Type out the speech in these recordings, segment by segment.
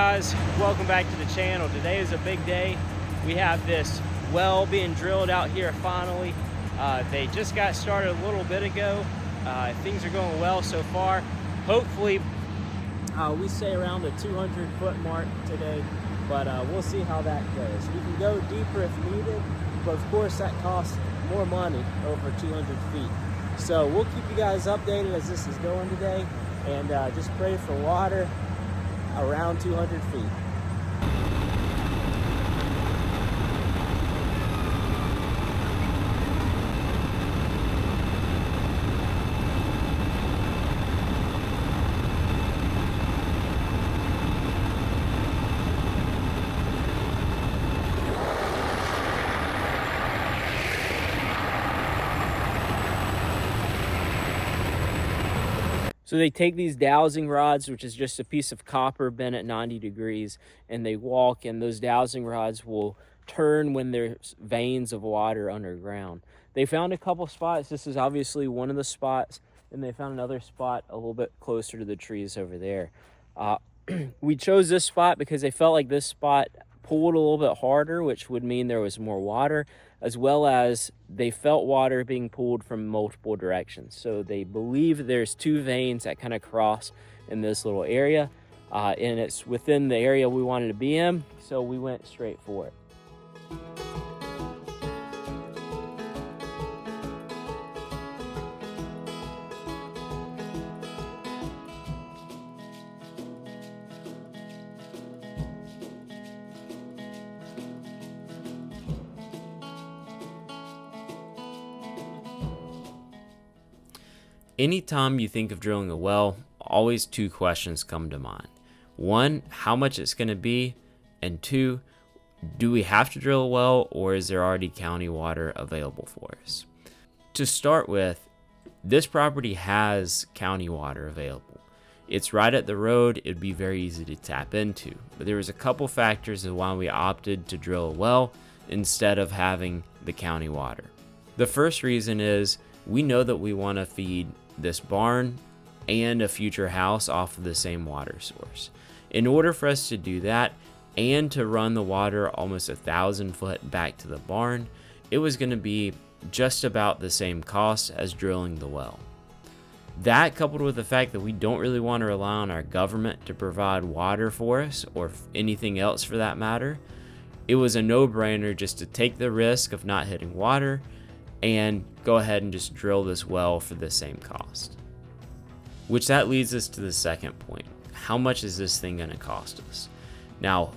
guys, welcome back to the channel. Today is a big day. We have this well being drilled out here finally. They just got started a little bit ago. Things are going well so far. Hopefully we stay around the 200-foot mark today, but we'll see how that goes. We can go deeper if needed, but of course that costs more money over 200 feet. So we'll keep you guys updated as this is going today, and just pray for water around 200 feet. So they take these dowsing rods, which is just a piece of copper bent at 90 degrees, and they walk, and those dowsing rods will turn when there's veins of water underground. They found a couple spots. This is obviously one of the spots, and they found another spot a little bit closer to the trees over there. We chose this spot because they felt like this spot pulled a little bit harder, which would mean there was more water, as well as they felt water being pulled from multiple directions. So they believe there's two veins that kind of cross in this little area, and it's within the area we wanted to be in, so we went straight for it. Anytime you think of drilling a well, always two questions come to mind. One, how much it's going to be, and two, do we have to drill a well, or is there already county water available for us? To start with, this property has county water available. It's right at the road. It'd be very easy to tap into, but there was a couple factors of why we opted to drill a well instead of having the county water. The first reason is we know that we want to feed this barn and a future house off of the same water source. In order for us to do that and to run the water almost 1,000 foot back to the barn, it was going to be just about the same cost as drilling the well. That, coupled with the fact that we don't really want to rely on our government to provide water for us, or anything else for that matter, it was a no-brainer just to take the risk of not hitting water and go ahead and just drill this well for the same cost. Which that leads us to the second point. How much is this thing going to cost us? Now,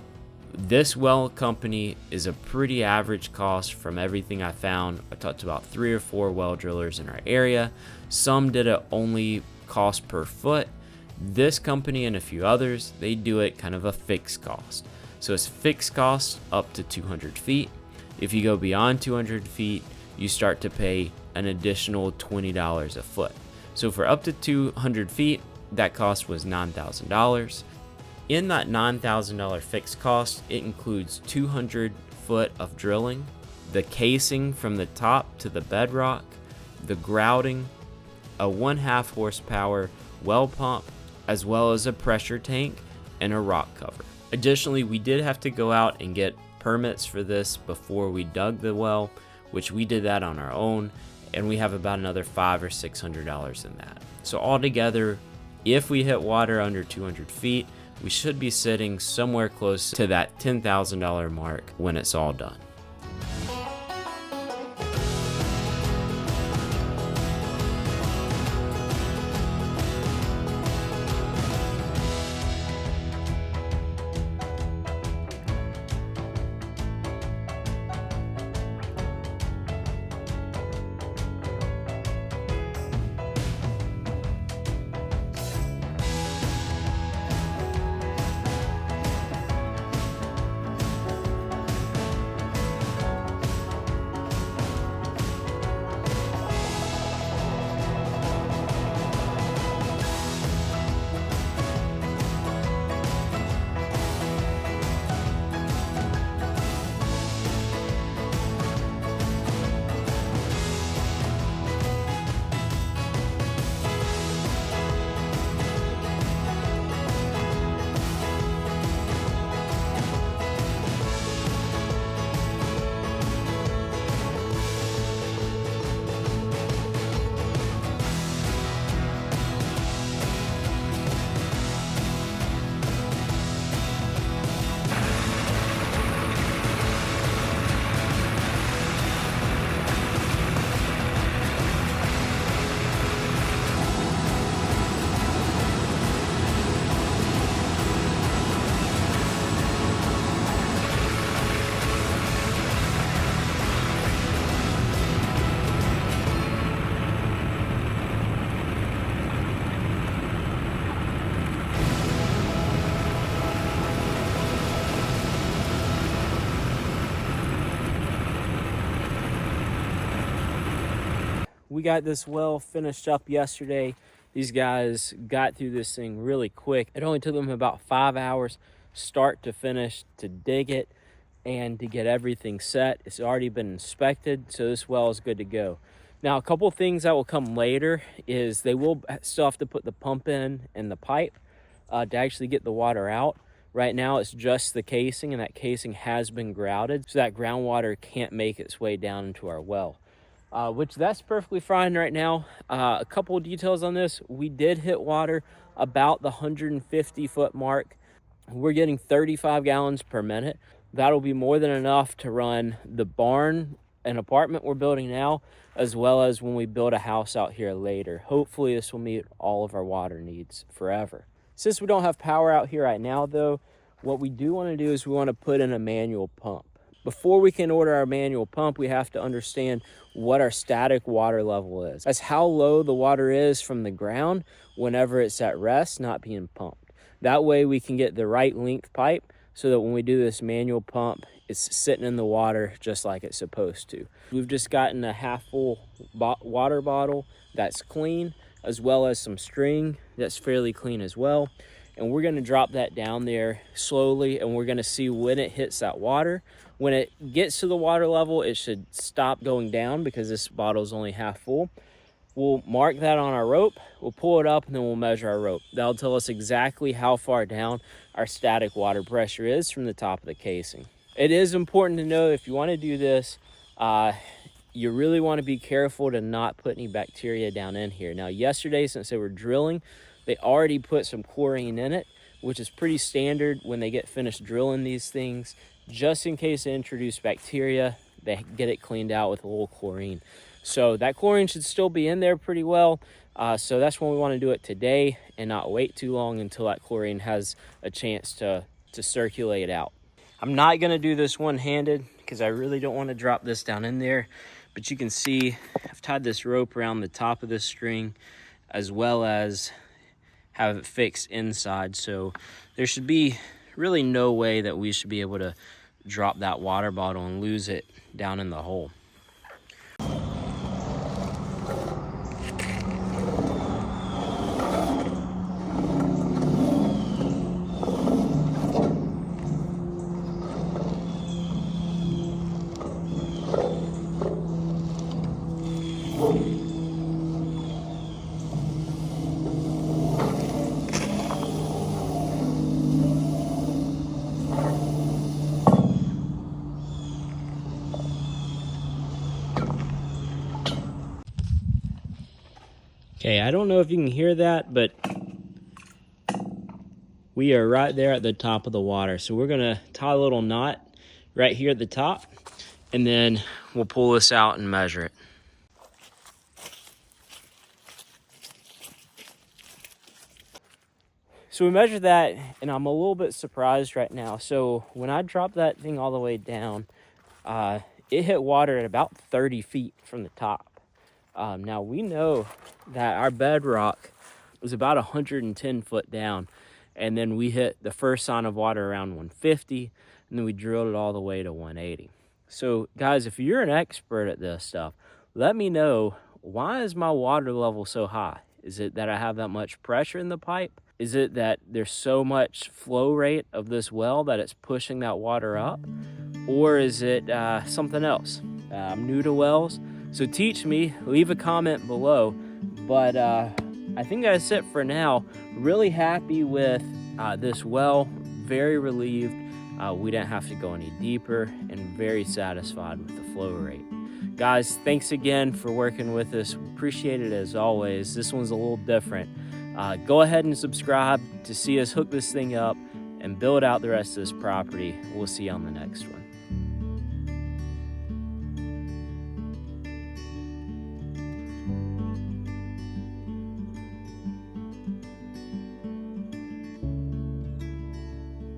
this well company is a pretty average cost from everything I found. I talked to about 3 or 4 well drillers in our area. Some did it only cost per foot. This company and a few others, they do it kind of a fixed cost. So it's fixed cost up to 200 feet. If you go beyond 200 feet, you start to pay an additional $20 a foot. So for up to 200 feet, that cost was $9,000. In that $9,000 fixed cost, it includes 200 foot of drilling, the casing from the top to the bedrock, the grouting, a 1/2 horsepower well pump, as well as a pressure tank and a rock cover. Additionally, we did have to go out and get permits for this before we dug the well, which we did that on our own, and we have about another $500 or $600 in that. So altogether, if we hit water under 200 feet, we should be sitting somewhere close to that $10,000 mark when it's all done. we got this well finished up yesterday. These guys got through this thing really quick. It only took them about 5 hours start to finish to dig it and to get everything set. It's already been inspected, so this well is good to go. Now, a couple things that will come later is they will still have to put the pump in and the pipe to actually get the water out. Right now, it's just the casing, and that casing has been grouted, so that groundwater can't make its way down into our well, which that's perfectly fine right now. A couple of details on this. We did hit water about the 150-foot mark. We're getting 35 gallons per minute. That'll be more than enough to run the barn, an apartment we're building now, as well as when we build a house out here later. Hopefully this will meet all of our water needs forever. Since we don't have power out here right now though, what we do want to do is we want to put in a manual pump. Before we can order our manual pump, we have to understand what our static water level is. That's how low the water is from the ground whenever it's at rest, not being pumped. That way we can get the right length pipe so that when we do this manual pump, it's sitting in the water just like it's supposed to. We've just gotten a half full water bottle that's clean, as well as some string that's fairly clean as well. And we're gonna drop that down there slowly, and we're gonna see when it hits that water. When it gets to the water level, it should stop going down because this bottle is only half full. We'll mark that on our rope, we'll pull it up, and then we'll measure our rope. That'll tell us exactly how far down our static water pressure is from the top of the casing. It is important to know if you want to do this, you really want to be careful to not put any bacteria down in here. Now, yesterday, since they were drilling, they already put some chlorine in it, which is pretty standard when they get finished drilling these things. Just in case they introduce bacteria, they get it cleaned out with a little chlorine. So that chlorine should still be in there pretty well. So that's when we want to do it today and not wait too long until that chlorine has a chance to circulate out. I'm not going to do this one-handed because I really don't want to drop this down in there. But you can see I've tied this rope around the top of this string as well as have it fixed inside. So there should be really no way that we should be able to drop that water bottle and lose it down in the hole. Okay, I don't know if you can hear that, but we are right there at the top of the water. So we're gonna tie a little knot right here at the top, and then we'll pull this out and measure it. So we measured that, and I'm a little bit surprised right now. So when I dropped that thing all the way down, it hit water at about 30 feet from the top. Now we know that our bedrock was about 110 foot down, and then we hit the first sign of water around 150, and then we drilled it all the way to 180. So guys, if you're an expert at this stuff, let me know, why is my water level so high? Is it that I have that much pressure in the pipe? Is it that there's so much flow rate of this well that it's pushing that water up? Or is it something else? I'm new to wells, so teach me, leave a comment below. But I think that's it for now. Really happy with this well, very relieved we didn't have to go any deeper, and very satisfied with the flow rate. Guys, thanks again for working with us. Appreciate it as always. This one's a little different. Go ahead and subscribe to see us hook this thing up and build out the rest of this property. We'll see you on the next one.